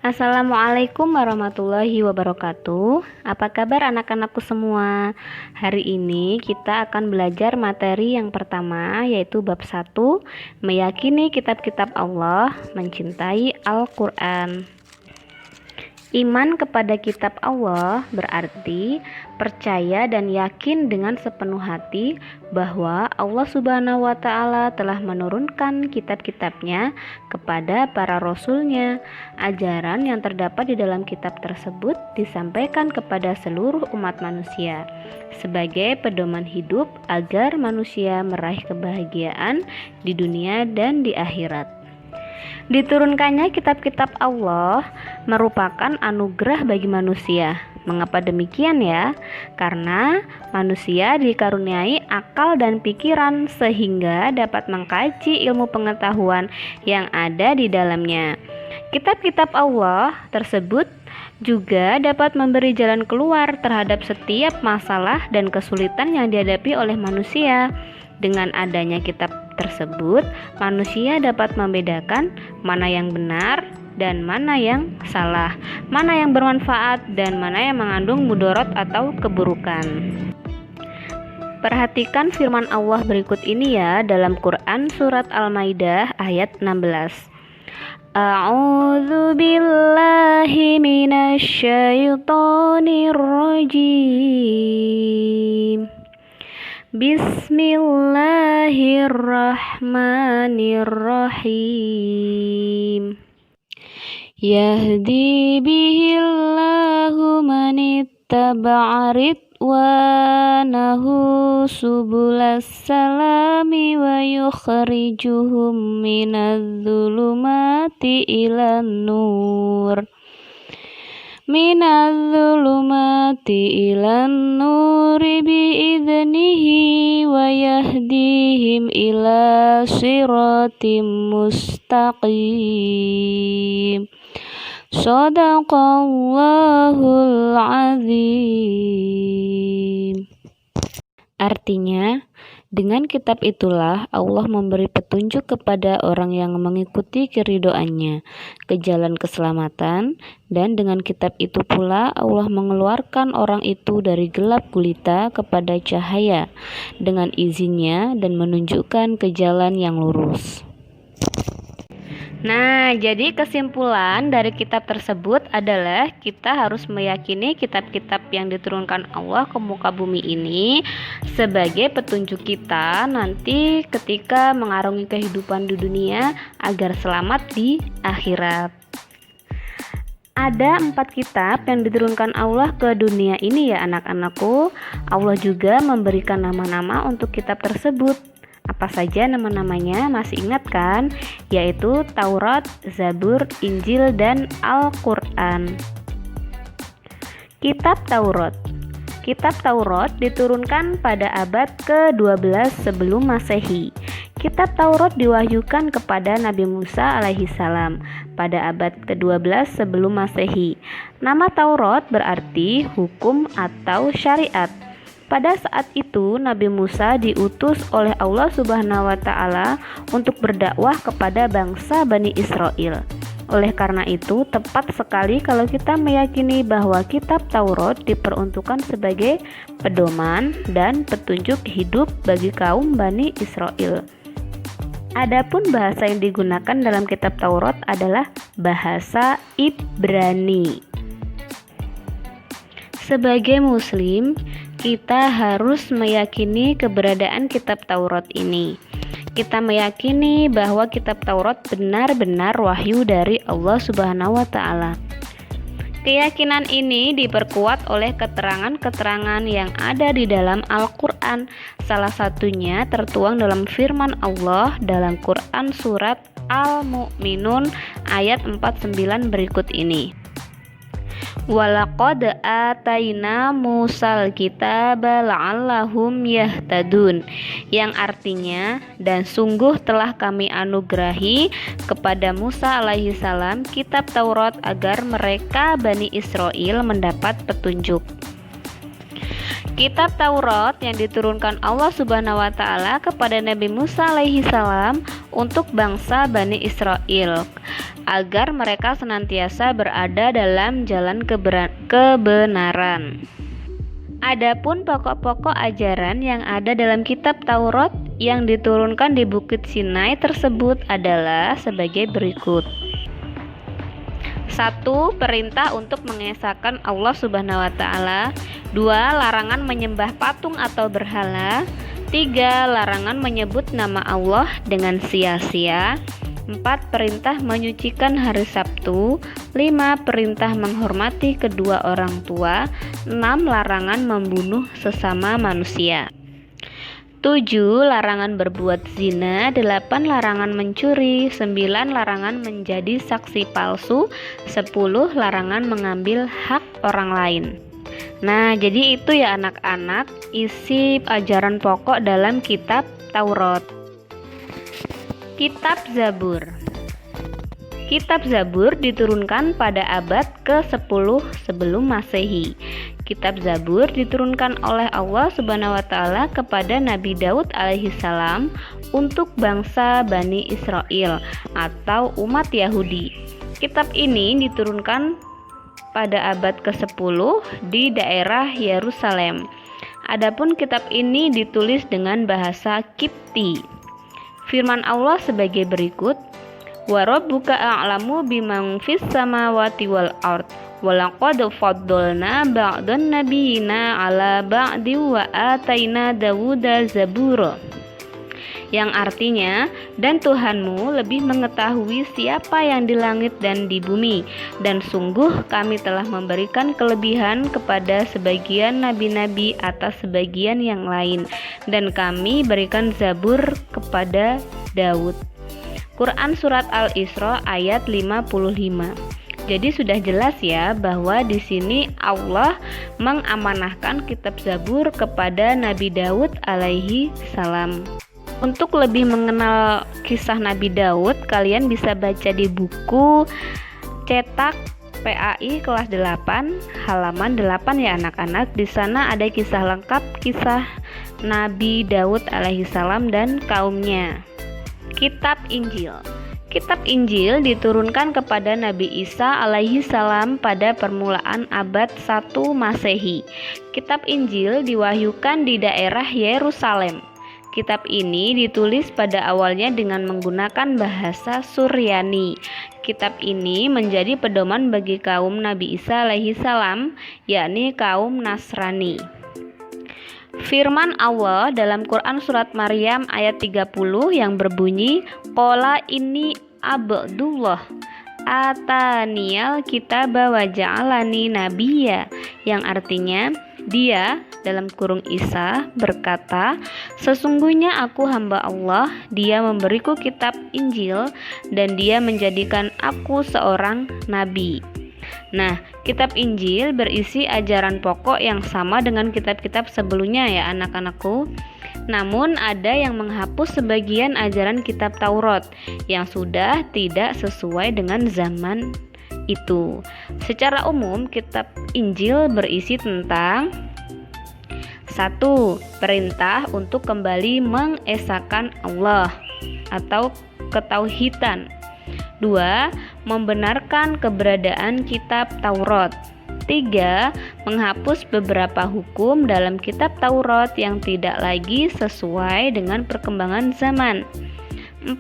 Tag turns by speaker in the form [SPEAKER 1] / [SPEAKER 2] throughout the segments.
[SPEAKER 1] Assalamualaikum warahmatullahi wabarakatuh. Apa kabar anak-anakku semua? Hari ini kita akan belajar materi yang pertama, yaitu bab 1, meyakini kitab-kitab Allah, mencintai Al-Quran. Iman kepada kitab Allah berarti percaya dan yakin dengan sepenuh hati bahwa Allah Subhanahu wa Ta'ala telah menurunkan kitab-kitabnya kepada para rasulnya. Ajaran yang terdapat di dalam kitab tersebut disampaikan kepada seluruh umat manusia sebagai pedoman hidup agar manusia meraih kebahagiaan di dunia dan di akhirat. Diturunkannya kitab-kitab Allah merupakan anugerah bagi manusia. Mengapa demikian ya? Karena manusia dikaruniai akal dan pikiran sehingga dapat mengkaji ilmu pengetahuan yang ada di dalamnya. Kitab-kitab Allah tersebut juga dapat memberi jalan keluar terhadap setiap masalah dan kesulitan yang dihadapi oleh manusia. Dengan adanya kitab tersebut, manusia dapat membedakan mana yang benar dan mana yang salah, mana yang bermanfaat dan mana yang mengandung mudarat atau keburukan. Perhatikan firman Allah berikut ini ya dalam Quran surat Al-Maidah ayat 16. A'udzu billahi minasyaitonir rajim. Bismillahirrahmanirrahim. Yahdi bihillahu manittaba'a ridwanahu subulas salami wa yukhrijuhum minadh-dhulumati ilan nur. Minadh-dhulumati ilan nuri bi'idnihi wa yahdihim ila siratim mustaqim. Shadaqallahul azim. Artinya, dengan kitab itulah Allah memberi petunjuk kepada orang yang mengikuti keridhoannya ke jalan keselamatan, dan dengan kitab itu pula Allah mengeluarkan orang itu dari gelap gulita kepada cahaya dengan izinnya dan menunjukkan ke jalan yang lurus. Nah, jadi kesimpulan dari kitab tersebut adalah kita harus meyakini kitab-kitab yang diturunkan Allah ke muka bumi ini sebagai petunjuk kita nanti ketika mengarungi kehidupan di dunia agar selamat di akhirat. Ada 4 kitab yang diturunkan Allah ke dunia ini ya anak-anakku. Allah juga memberikan nama-nama untuk kitab tersebut. Apa saja nama-namanya, masih ingat kan? Yaitu Taurat, Zabur, Injil, dan Al-Quran. Kitab Taurat. Kitab Taurat diturunkan pada abad ke-12 sebelum Masehi. Kitab Taurat diwahyukan kepada Nabi Musa alaihissalam pada abad ke-12 sebelum Masehi. Nama Taurat berarti hukum atau syariat. Pada saat itu Nabi Musa diutus oleh Allah Subhanahu wa Ta'ala untuk berdakwah kepada bangsa Bani Israel. Oleh karena itu tepat sekali kalau kita meyakini bahwa kitab Taurat diperuntukkan sebagai pedoman dan petunjuk hidup bagi kaum Bani Israel. Adapun bahasa yang digunakan dalam kitab Taurat adalah bahasa Ibrani. Sebagai muslim, kita harus meyakini keberadaan kitab Taurat ini. Kita meyakini bahwa kitab Taurat benar-benar wahyu dari Allah Subhanahu wa Ta'ala. Keyakinan ini diperkuat oleh keterangan-keterangan yang ada di dalam Al-Quran. Salah satunya tertuang dalam firman Allah dalam Quran surat Al-Mu'minun ayat 49 berikut ini. Walaqad ataina Musal kitaba la'allahum yahtadun, yang artinya dan sungguh telah kami anugerahi kepada Musa alaihissalam kitab Taurat agar mereka Bani Israel mendapat petunjuk. Kitab Taurat yang diturunkan Allah Subhanahu wa taala kepada Nabi Musa alaihi salam untuk bangsa Bani Israel agar mereka senantiasa berada dalam jalan kebenaran. Adapun pokok-pokok ajaran yang ada dalam kitab Taurat yang diturunkan di Bukit Sinai tersebut adalah sebagai berikut. 1. Perintah untuk mengesahkan Allah Subhanahu wa taala. 2. Larangan menyembah patung atau berhala. 3. Larangan menyebut nama Allah dengan sia-sia. 4. Perintah menyucikan hari Sabtu. 5. Perintah menghormati kedua orang tua. 6. Larangan membunuh sesama manusia. 7. Larangan berbuat zina. 8. Larangan mencuri. 9. Larangan menjadi saksi palsu. 10. Larangan mengambil hak orang lain. Nah, jadi itu ya anak-anak isi ajaran pokok dalam kitab Taurat. Kitab Zabur. Kitab Zabur diturunkan pada abad ke-10 sebelum Masehi. Kitab Zabur diturunkan oleh Allah Subhanahu wa taala kepada Nabi Daud alaihi salam untuk bangsa Bani Israel atau umat Yahudi. Kitab ini diturunkan pada abad ke-10 di daerah Yerusalem. Adapun kitab ini ditulis dengan bahasa Kipti. Firman Allah sebagai berikut, wa rabbuka a'lamu biman fis samawati wal ard walaqad faddalna ba'dan nabiyina ala ba'di wa ataina Dawuda zabura, yang artinya, dan Tuhanmu lebih mengetahui siapa yang di langit dan di bumi, dan sungguh kami telah memberikan kelebihan kepada sebagian nabi-nabi atas sebagian yang lain, dan kami berikan Zabur kepada Daud. Quran Surat Al-Isra ayat 55. Jadi sudah jelas ya bahwa di sini Allah mengamanahkan kitab Zabur kepada Nabi Daud alaihi salam. Untuk lebih mengenal kisah Nabi Daud, kalian bisa baca di buku cetak PAI kelas 8 halaman 8 ya anak-anak. Di sana ada kisah lengkap kisah Nabi Daud alaihi salam dan kaumnya. Kitab Injil. Kitab Injil diturunkan kepada Nabi Isa alaihi salam pada permulaan abad 1 Masehi. Kitab Injil diwahyukan di daerah Yerusalem. Kitab ini ditulis pada awalnya dengan menggunakan bahasa Suryani. Kitab ini menjadi pedoman bagi kaum Nabi Isa alaihi salam, yakni kaum Nasrani. Firman Allah dalam Quran Surat Maryam ayat 30 yang berbunyi, Qala inni abdullah ataniyal kitaba wa ja'alani nabiyya, yang artinya dia dalam kurung Isa berkata, sesungguhnya aku hamba Allah, dia memberiku kitab Injil dan dia menjadikan aku seorang nabi. Nah, kitab Injil berisi ajaran pokok yang sama dengan kitab-kitab sebelumnya ya anak-anakku. Namun ada yang menghapus sebagian ajaran kitab Taurat yang sudah tidak sesuai dengan zaman itu. Secara umum, kitab Injil berisi tentang 1. Perintah untuk kembali mengesahkan Allah atau ketauhidan. 2. Membenarkan keberadaan kitab Taurat. 3. Menghapus beberapa hukum dalam kitab Taurat yang tidak lagi sesuai dengan perkembangan zaman. 4.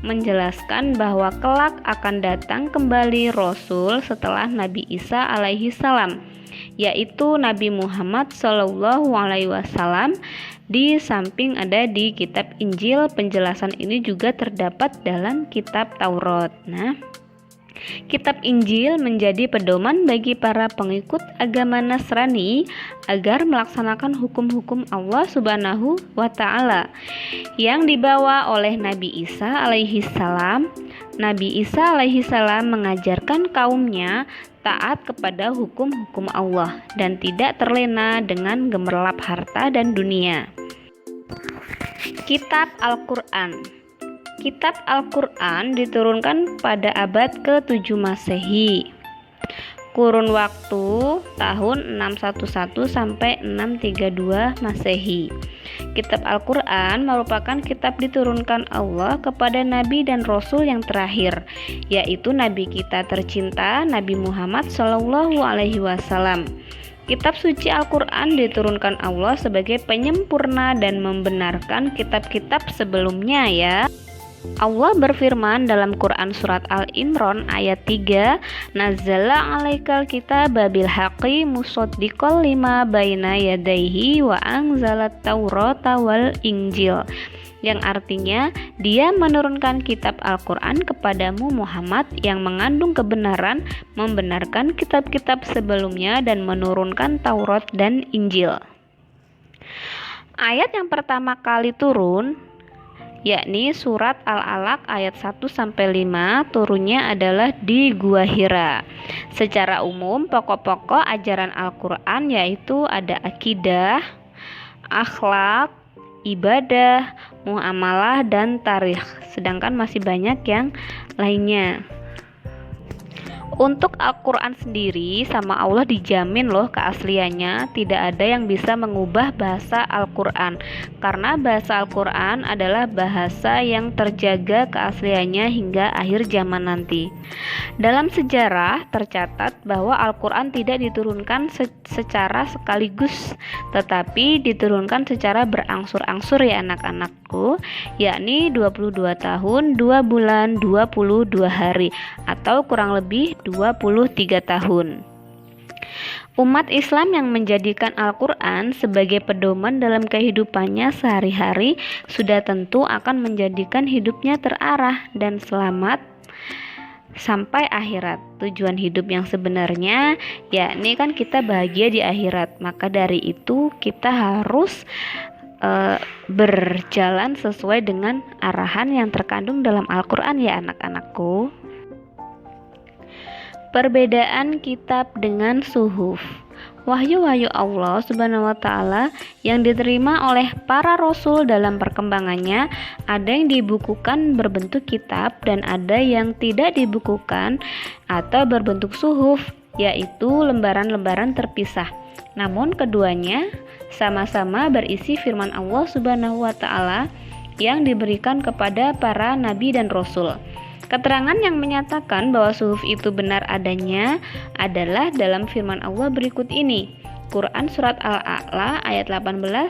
[SPEAKER 1] Menjelaskan bahwa kelak akan datang kembali Rasul setelah Nabi Isa alaihi salam, yaitu Nabi Muhammad Shallallahu alaihi wasallam. Di samping ada di kitab Injil, penjelasan ini juga terdapat dalam kitab Taurat. Nah, kitab Injil menjadi pedoman bagi para pengikut agama Nasrani agar melaksanakan hukum-hukum Allah Subhanahu wa taala yang dibawa oleh Nabi Isa alaihi salam. Nabi Isa alaihi salam mengajarkan kaumnya taat kepada hukum-hukum Allah dan tidak terlena dengan gemerlap harta dan dunia. Kitab Al-Quran. Kitab Al-Quran diturunkan pada abad ke-7 Masehi. Kurun waktu tahun 611 sampai 632 Masehi. Kitab Al-Quran merupakan kitab diturunkan Allah kepada Nabi dan Rasul yang terakhir, yaitu Nabi kita tercinta Nabi Muhammad SAW. Kitab suci Al-Quran diturunkan Allah sebagai penyempurna dan membenarkan kitab-kitab sebelumnya ya. Allah berfirman dalam Quran surat Al-Imran ayat 3, Nazzala 'alaikal kitaba bil haqqi musaddiqal lima baina yadayhi wa anzalat taurata wal injil, yang artinya Dia menurunkan kitab Al-Quran kepadamu Muhammad yang mengandung kebenaran, membenarkan kitab-kitab sebelumnya dan menurunkan Taurat dan Injil. Ayat yang pertama kali turun yakni surat Al-Alaq ayat 1-5, turunnya adalah di Gua Hira. Secara umum pokok-pokok ajaran Al-Quran yaitu ada akidah, akhlak, ibadah, muamalah, dan tarikh. Sedangkan masih banyak yang lainnya. Untuk Al-Quran sendiri sama Allah dijamin loh keasliannya, tidak ada yang bisa mengubah bahasa Al-Quran, karena bahasa Al-Quran adalah bahasa yang terjaga keasliannya hingga akhir zaman nanti. Dalam sejarah tercatat bahwa Al-Quran tidak diturunkan secara sekaligus, tetapi diturunkan secara berangsur-angsur ya anak-anakku, yakni 22 tahun, 2 bulan, 22 hari, atau kurang lebih 23 tahun. Umat Islam yang menjadikan Al-Quran sebagai pedoman dalam kehidupannya sehari-hari sudah tentu akan menjadikan hidupnya terarah dan selamat sampai akhirat. Tujuan hidup yang sebenarnya yakni kan kita bahagia di akhirat. Maka dari itu kita harus berjalan sesuai dengan arahan yang terkandung dalam Al-Quran ya anak-anakku. Perbedaan kitab dengan suhuf. Wahyu-wahyu Allah Subhanahu wa Ta'ala yang diterima oleh para rasul dalam perkembangannya, ada yang dibukukan berbentuk kitab dan ada yang tidak dibukukan atau berbentuk suhuf, yaitu lembaran-lembaran terpisah. Namun keduanya sama-sama berisi firman Allah Subhanahu wa Ta'ala yang diberikan kepada para nabi dan rasul. Keterangan yang menyatakan bahwa suhuf itu benar adanya adalah dalam firman Allah berikut ini. Quran surat Al-A'la ayat 18-19.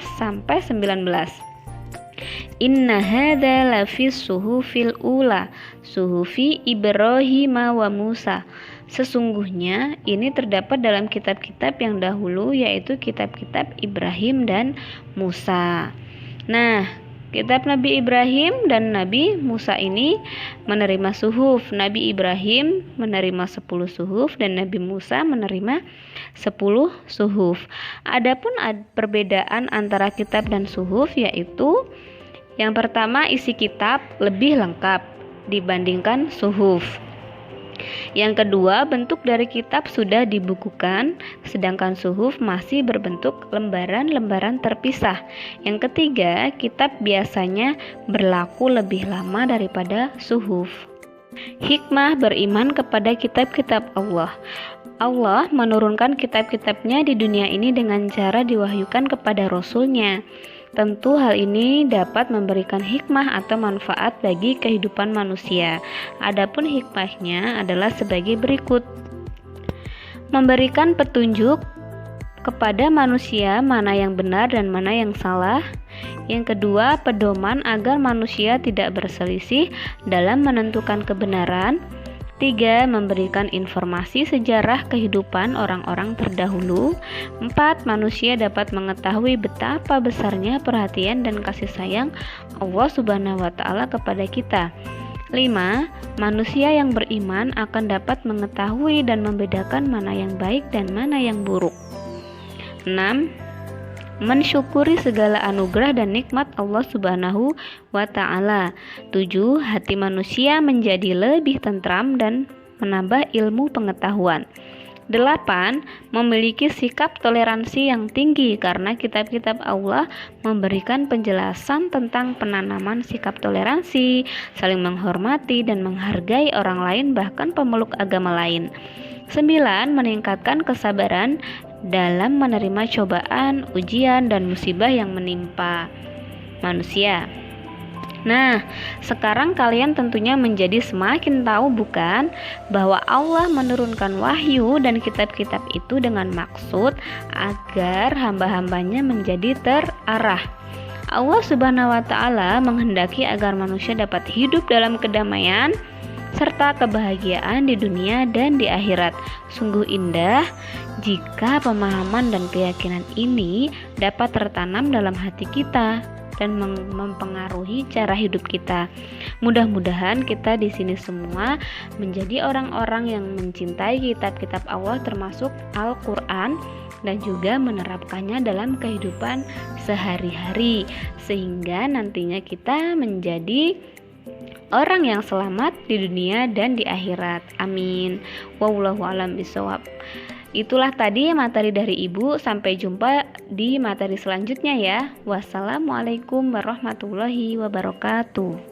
[SPEAKER 1] Inna hadza lafis suhufil ula, suhufi Ibrahim wa Musa. Sesungguhnya ini terdapat dalam kitab-kitab yang dahulu, yaitu kitab-kitab Ibrahim dan Musa. Nah, kitab Nabi Ibrahim dan Nabi Musa ini menerima suhuf. Nabi Ibrahim menerima 10 suhuf dan Nabi Musa menerima 10 suhuf. Adapun perbedaan antara kitab dan suhuf yaitu yang pertama, isi kitab lebih lengkap dibandingkan suhuf. Yang kedua, bentuk dari kitab sudah dibukukan, sedangkan suhuf masih berbentuk lembaran-lembaran terpisah. Yang ketiga, kitab biasanya berlaku lebih lama daripada suhuf. Hikmah beriman kepada kitab-kitab Allah. Allah menurunkan kitab-kitabnya di dunia ini dengan cara diwahyukan kepada Rasulnya. Tentu hal ini dapat memberikan hikmah atau manfaat bagi kehidupan manusia. Adapun hikmahnya adalah sebagai berikut. Memberikan petunjuk kepada manusia mana yang benar dan mana yang salah. Yang kedua, pedoman agar manusia tidak berselisih dalam menentukan kebenaran. 3. Memberikan informasi sejarah kehidupan orang-orang terdahulu. 4. Manusia dapat mengetahui betapa besarnya perhatian dan kasih sayang Allah Subhanahu wa Ta'ala kepada kita. 5. Manusia yang beriman akan dapat mengetahui dan membedakan mana yang baik dan mana yang buruk. 6. Mensyukuri segala anugerah dan nikmat Allah Subhanahu wa Ta'ala. 7. Hati manusia menjadi lebih tentram dan menambah ilmu pengetahuan. 8. Memiliki sikap toleransi yang tinggi karena kitab-kitab Allah memberikan penjelasan tentang penanaman sikap toleransi, saling menghormati dan menghargai orang lain bahkan pemeluk agama lain. 9. Meningkatkan kesabaran dalam menerima cobaan, ujian, dan musibah yang menimpa manusia. Nah, sekarang kalian tentunya menjadi semakin tahu bukan bahwa Allah menurunkan wahyu dan kitab-kitab itu dengan maksud agar hamba-hambanya menjadi terarah. Allah Subhanahu wa Ta'ala menghendaki agar manusia dapat hidup dalam kedamaian serta kebahagiaan di dunia dan di akhirat. Sungguh indah jika pemahaman dan keyakinan ini dapat tertanam dalam hati kita dan mempengaruhi cara hidup kita. Mudah-mudahan kita di sini semua menjadi orang-orang yang mencintai kitab-kitab Allah termasuk Al-Qur'an dan juga menerapkannya dalam kehidupan sehari-hari sehingga nantinya kita menjadi orang yang selamat di dunia dan di akhirat. Amin. Wallahu a'lam bishawab. Itulah tadi materi dari Ibu. Sampai jumpa di materi selanjutnya ya. Wassalamualaikum warahmatullahi wabarakatuh.